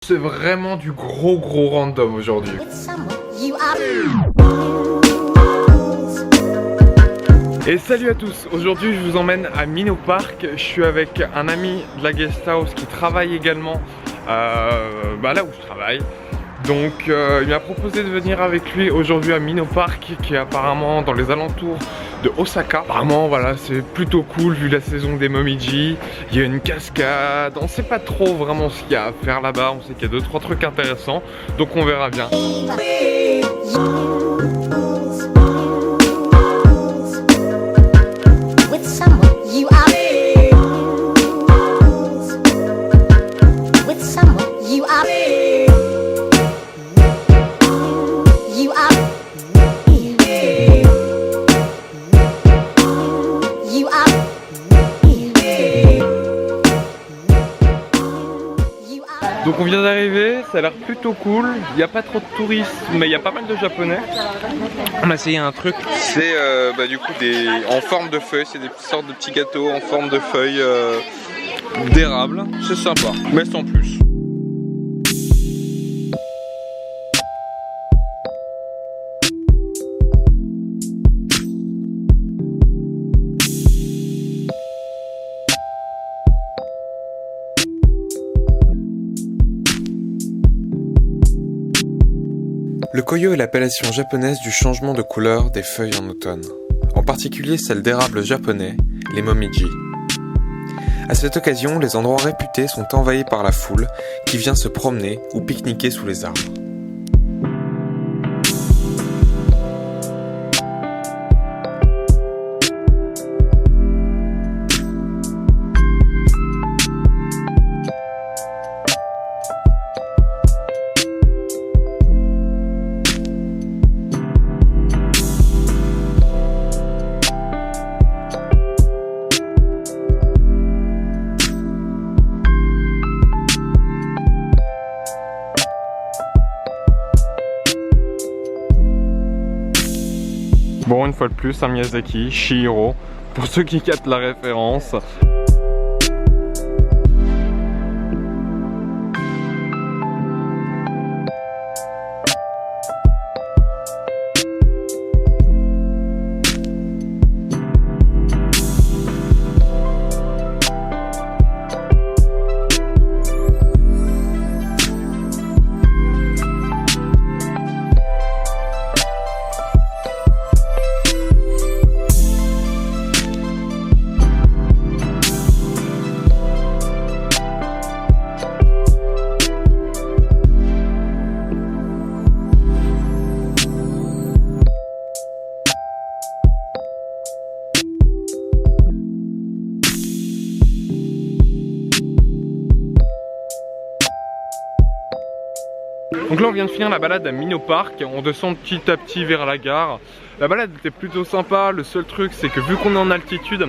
c'est vraiment du gros random aujourd'hui. Et salut à tous, aujourd'hui je vous emmène à Minnow Park. Je suis avec un ami de la guest house qui travaille également là où je travaille. Donc il m'a proposé de venir avec lui aujourd'hui à Minnow Park, qui est apparemment dans les alentours de Osaka. Apparemment voilà, c'est plutôt cool vu la saison des Momiji. Il y a une cascade, on sait pas trop vraiment ce qu'il y a à faire là-bas. On sait qu'il y a 2-3 trucs intéressants, donc on verra bien. Donc on vient d'arriver, ça a l'air plutôt cool, il n'y a pas trop de touristes mais il y a pas mal de japonais. On a essayé un truc, c'est du coup en forme de feuilles, c'est des sortes de petits gâteaux en forme de feuilles d'érable, c'est sympa, mais sans plus. Le koyo est l'appellation japonaise du changement de couleur des feuilles en automne, en particulier celles d'érable japonais, les momiji. À cette occasion, les endroits réputés sont envahis par la foule qui vient se promener ou pique-niquer sous les arbres. Bon, une fois de plus, un Miyazaki, Chihiro, pour ceux qui captent la référence. Donc là on vient de finir la balade à Minnow Park, on descend petit à petit vers la gare. La balade était plutôt sympa, le seul truc c'est que vu qu'on est en altitude,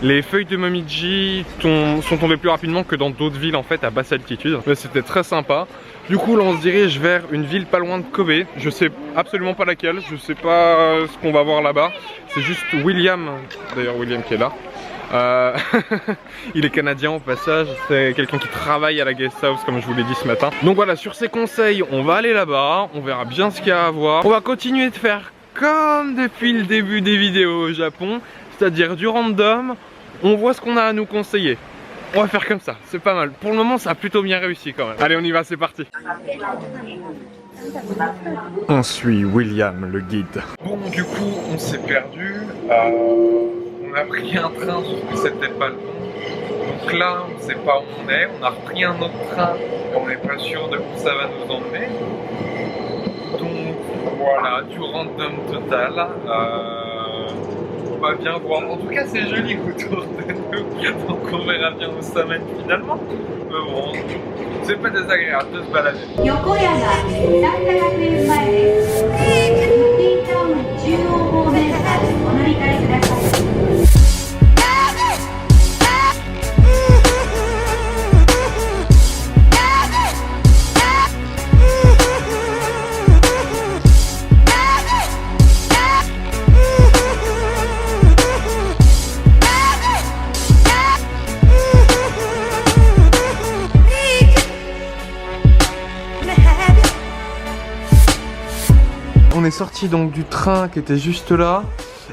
les feuilles de momiji sont tombées plus rapidement que dans d'autres villes en fait à basse altitude. Mais c'était très sympa. Du coup là on se dirige vers une ville pas loin de Kobe, je sais absolument pas laquelle, je sais pas ce qu'on va voir là-bas. C'est juste William, d'ailleurs William qui est là. Il est canadien au passage, c'est quelqu'un qui travaille à la guest house comme je vous l'ai dit ce matin. Donc voilà, sur ces conseils, on va aller là-bas, on verra bien ce qu'il y a à voir. On va continuer de faire comme depuis le début des vidéos au Japon, c'est-à-dire du random, on voit ce qu'on a à nous conseiller. On va faire comme ça, c'est pas mal. Pour le moment, ça a plutôt bien réussi quand même. Allez, on y va, c'est parti. On suit William, le guide. Bon, du coup, on s'est perdu. On a pris un train, sauf que c'était pas le bon. Donc là, on ne sait pas où on est. On a repris un autre train, mais on n'est pas sûr de où ça va nous emmener. Donc voilà, du random total. On va bien voir. En tout cas, c'est joli autour de nous. Donc on verra bien où ça mène finalement. Mais bon, c'est pas désagréable de se balader. on est sorti donc du train qui était juste là.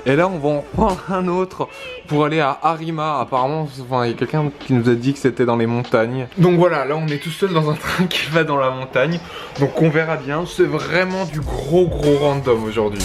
Et là on va en prendre un autre pour aller à Arima. Apparemment il y a quelqu'un qui nous a dit que c'était dans les montagnes. Donc voilà, là on est tout seul dans un train qui va dans la montagne. Donc on verra bien, c'est vraiment du gros random aujourd'hui.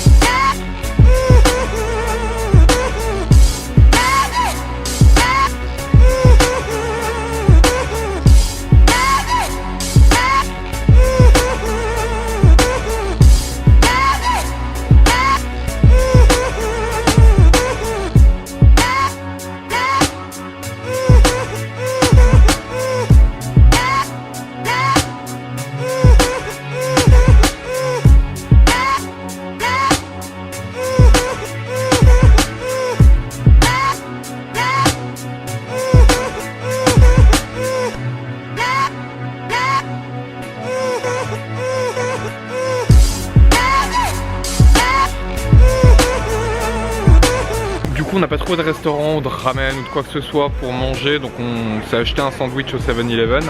On n'a pas trouvé de restaurant ou de ramen ou de quoi que ce soit pour manger, donc on s'est acheté un sandwich au 7-Eleven.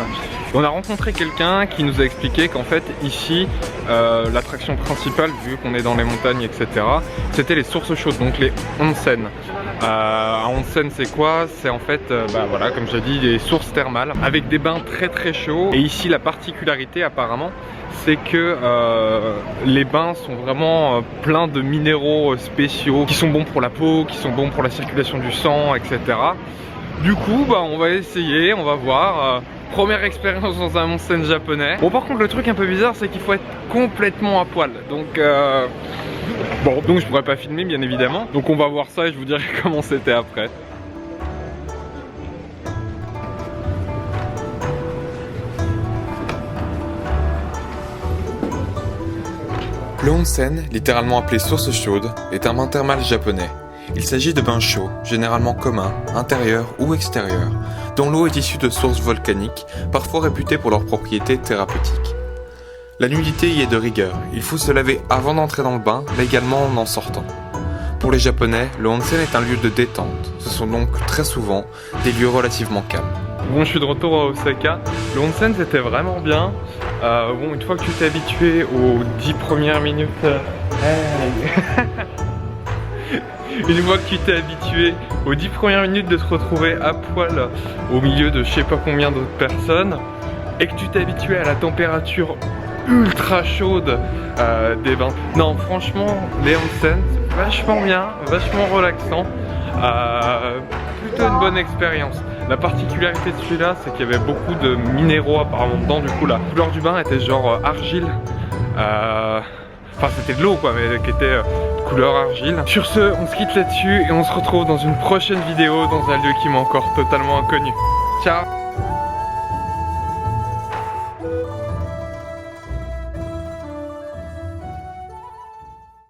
On a rencontré quelqu'un qui nous a expliqué qu'en fait ici l'attraction principale, vu qu'on est dans les montagnes etc, c'était les sources chaudes, donc les onsen. Un onsen c'est quoi? C'est en fait voilà, comme j'ai dit, des sources thermales avec des bains très chauds. Et ici la particularité apparemment, c'est que les bains sont vraiment pleins de minéraux spéciaux qui sont bons pour la peau, qui sont bons pour la circulation du sang, etc. Du coup, on va essayer, on va voir. Première expérience dans un onsen japonais. Bon, par contre, le truc un peu bizarre, c'est qu'il faut être complètement à poil. Donc, donc je pourrais pas filmer, bien évidemment. Donc, on va voir ça et je vous dirai comment c'était après. Le onsen, littéralement appelé source chaude, est un bain thermal japonais. Il s'agit de bains chauds, généralement communs, intérieurs ou extérieurs, dont l'eau est issue de sources volcaniques, parfois réputées pour leurs propriétés thérapeutiques. La nudité y est de rigueur, il faut se laver avant d'entrer dans le bain, mais également en sortant. Pour les Japonais, le onsen est un lieu de détente, ce sont donc très souvent des lieux relativement calmes. Bon, je suis de retour à Osaka. Le onsen c'était vraiment bien. Bon, une fois que tu t'es habitué aux 10 premières minutes... Une fois que tu t'es habitué aux 10 premières minutes de te retrouver à poil au milieu de je sais pas combien d'autres personnes, et que tu t'es habitué à la température ultra chaude des bains. Non, franchement, les onsen, c'est vachement bien, vachement relaxant. Plutôt une bonne expérience. La particularité de celui-là, c'est qu'il y avait beaucoup de minéraux apparemment dedans. Du coup, la couleur du bain était genre argile. Enfin, c'était de l'eau quoi, mais qui était couleur argile. Sur ce, on se quitte là-dessus et on se retrouve dans une prochaine vidéo dans un lieu qui m'est encore totalement inconnu. Ciao!